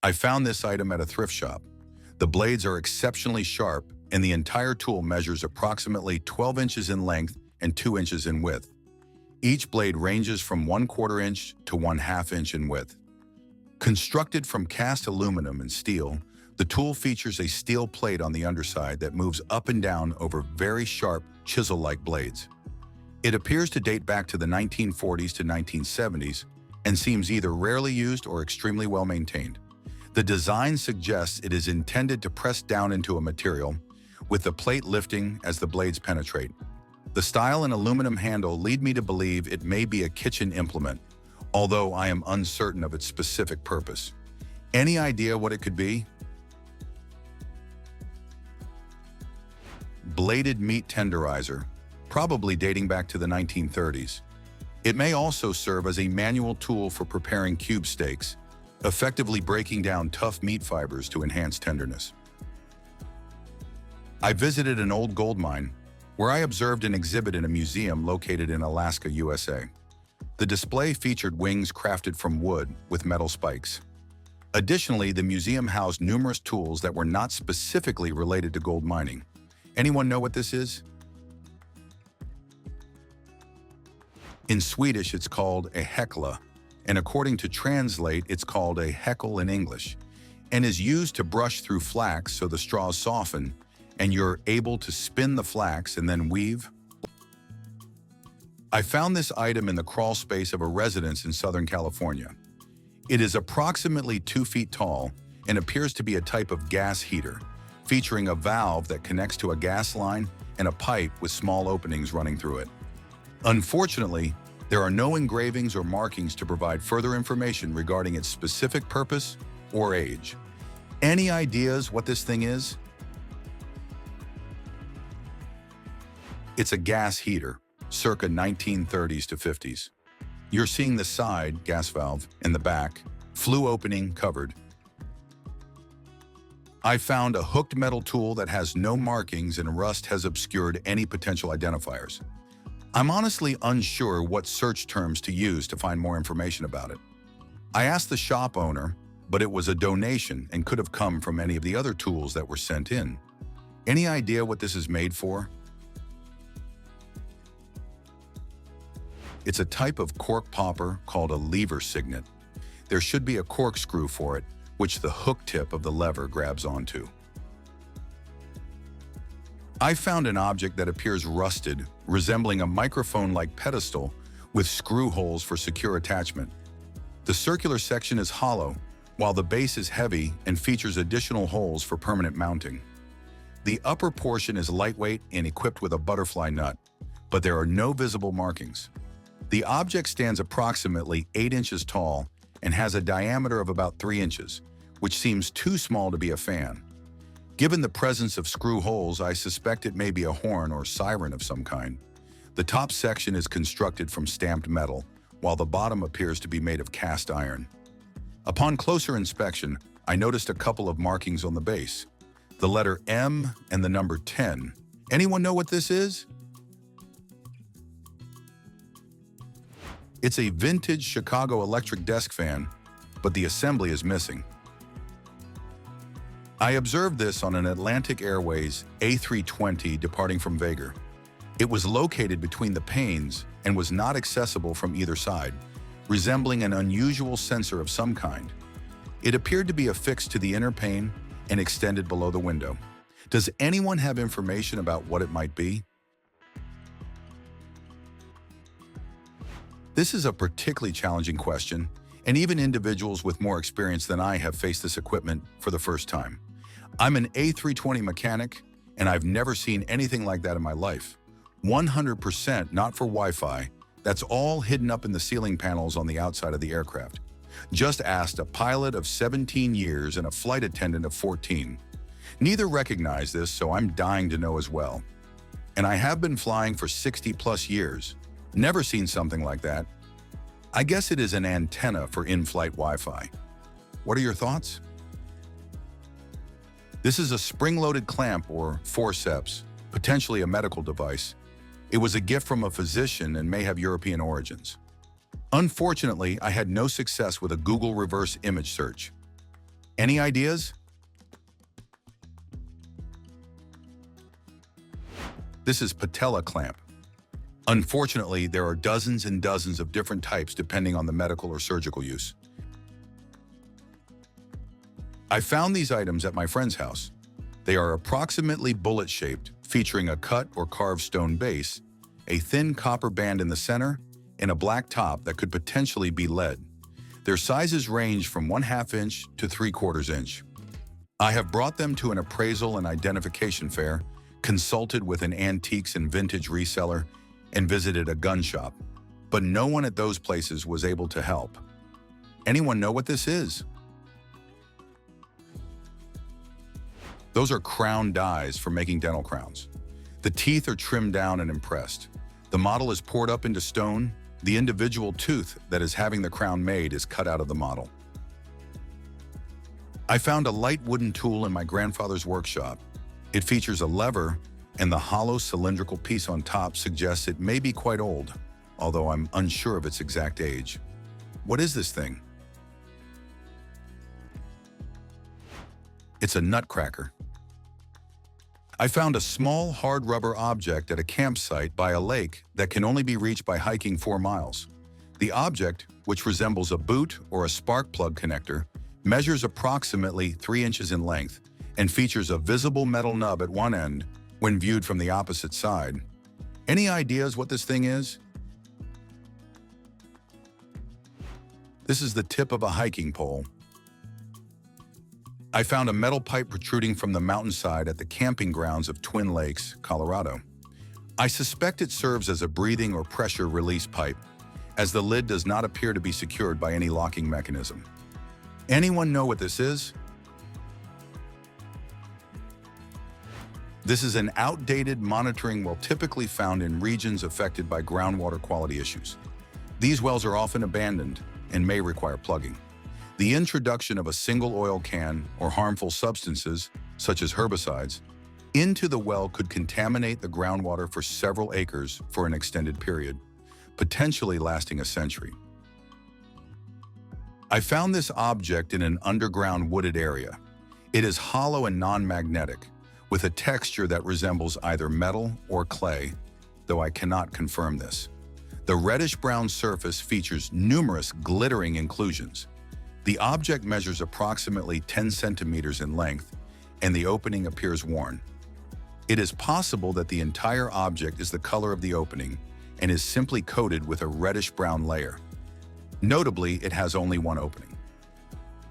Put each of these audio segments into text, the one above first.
I found this item at a thrift shop. The blades are exceptionally sharp, and the entire tool measures approximately 12 inches in length and 2 inches in width. Each blade ranges from 1/4 inch to 1/2 inch in width. Constructed from cast aluminum and steel, the tool features a steel plate on the underside that moves up and down over very sharp, chisel-like blades. It appears to date back to the 1940s to 1970s and seems either rarely used or extremely well maintained. The design suggests it is intended to press down into a material, with the plate lifting as the blades penetrate. The style and aluminum handle lead me to believe it may be a kitchen implement, although I am uncertain of its specific purpose. Any idea what it could be? Bladed meat tenderizer, probably dating back to the 1930s. It may also serve as a manual tool for preparing cube steaks, effectively breaking down tough meat fibers to enhance tenderness. I visited an old gold mine, where I observed an exhibit in a museum located in Alaska, USA. The display featured wings crafted from wood with metal spikes. Additionally, the museum housed numerous tools that were not specifically related to gold mining. Anyone know what this is? In Swedish, it's called a häckla, and according to Translate, it's called a heckle in English, and is used to brush through flax so the straws soften, and you're able to spin the flax and then weave. I found this item in the crawl space of a residence in Southern California. It is approximately 2 feet tall and appears to be a type of gas heater, featuring a valve that connects to a gas line and a pipe with small openings running through it. Unfortunately, there are no engravings or markings to provide further information regarding its specific purpose or age. Any ideas what this thing is? It's a gas heater, circa 1930s to 50s. You're seeing the side, gas valve, and the back, flue opening covered. I found a hooked metal tool that has no markings and rust has obscured any potential identifiers. I'm honestly unsure what search terms to use to find more information about it. I asked the shop owner, but it was a donation and could have come from any of the other tools that were sent in. Any idea what this is made for? It's a type of cork popper called a lever signet. There should be a corkscrew for it, which the hook tip of the lever grabs onto. I found an object that appears rusted, resembling a microphone-like pedestal with screw holes for secure attachment. The circular section is hollow, while the base is heavy and features additional holes for permanent mounting. The upper portion is lightweight and equipped with a butterfly nut, but there are no visible markings. The object stands approximately 8 inches tall and has a diameter of about 3 inches, which seems too small to be a fan. Given the presence of screw holes, I suspect it may be a horn or siren of some kind. The top section is constructed from stamped metal, while the bottom appears to be made of cast iron. Upon closer inspection, I noticed a couple of markings on the base. The letter M and the number 10. Anyone know what this is? It's a vintage Chicago electric desk fan, but the assembly is missing. I observed this on an Atlantic Airways A320 departing from Vegas. It was located between the panes and was not accessible from either side, resembling an unusual sensor of some kind. It appeared to be affixed to the inner pane and extended below the window. Does anyone have information about what it might be? This is a particularly challenging question, and even individuals with more experience than I have faced this equipment for the first time. I'm an A320 mechanic, and I've never seen anything like that in my life. 100% not for Wi-Fi. That's all hidden up in the ceiling panels on the outside of the aircraft. Just asked a pilot of 17 years and a flight attendant of 14. Neither recognize this, so I'm dying to know as well. And I have been flying for 60 plus years. Never seen something like that. I guess it is an antenna for in-flight Wi-Fi. What are your thoughts? This is a spring-loaded clamp or forceps, potentially a medical device. It was a gift from a physician and may have European origins. Unfortunately, I had no success with a Google reverse image search. Any ideas? This is patella clamp. Unfortunately, there are dozens and dozens of different types depending on the medical or surgical use. I found these items at my friend's house. They are approximately bullet-shaped, featuring a cut or carved stone base, a thin copper band in the center, and a black top that could potentially be lead. Their sizes range from 1/2 inch to 3/4 inch. I have brought them to an appraisal and identification fair, consulted with an antiques and vintage reseller, and visited a gun shop. But no one at those places was able to help. Anyone know what this is? Those are crown dies for making dental crowns. The teeth are trimmed down and impressed. The model is poured up into stone. The individual tooth that is having the crown made is cut out of the model. I found a light wooden tool in my grandfather's workshop. It features a lever, and the hollow cylindrical piece on top suggests it may be quite old, although I'm unsure of its exact age. What is this thing? It's a nutcracker. I found a small hard rubber object at a campsite by a lake that can only be reached by hiking 4 miles. The object, which resembles a boot or a spark plug connector, measures approximately 3 inches in length and features a visible metal nub at one end when viewed from the opposite side. Any ideas what this thing is? This is the tip of a hiking pole. I found a metal pipe protruding from the mountainside at the camping grounds of Twin Lakes, Colorado. I suspect it serves as a breathing or pressure release pipe, as the lid does not appear to be secured by any locking mechanism. Anyone know what this is? This is an outdated monitoring well typically found in regions affected by groundwater quality issues. These wells are often abandoned and may require plugging. The introduction of a single oil can or harmful substances, such as herbicides, into the well could contaminate the groundwater for several acres for an extended period, potentially lasting a century. I found this object in an underground wooded area. It is hollow and non-magnetic, with a texture that resembles either metal or clay, though I cannot confirm this. The reddish-brown surface features numerous glittering inclusions. The object measures approximately 10 centimeters in length, and the opening appears worn. It is possible that the entire object is the color of the opening and is simply coated with a reddish-brown layer. Notably, it has only one opening.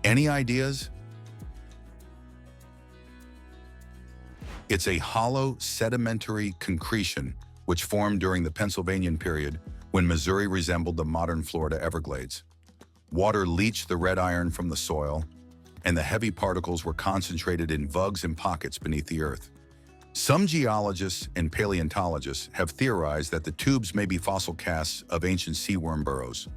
Any ideas? It's a hollow sedimentary concretion which formed during the Pennsylvanian period when Missouri resembled the modern Florida Everglades. Water leached the red iron from the soil, and the heavy particles were concentrated in vugs and pockets beneath the earth. Some geologists and paleontologists have theorized that the tubes may be fossil casts of ancient seaworm burrows.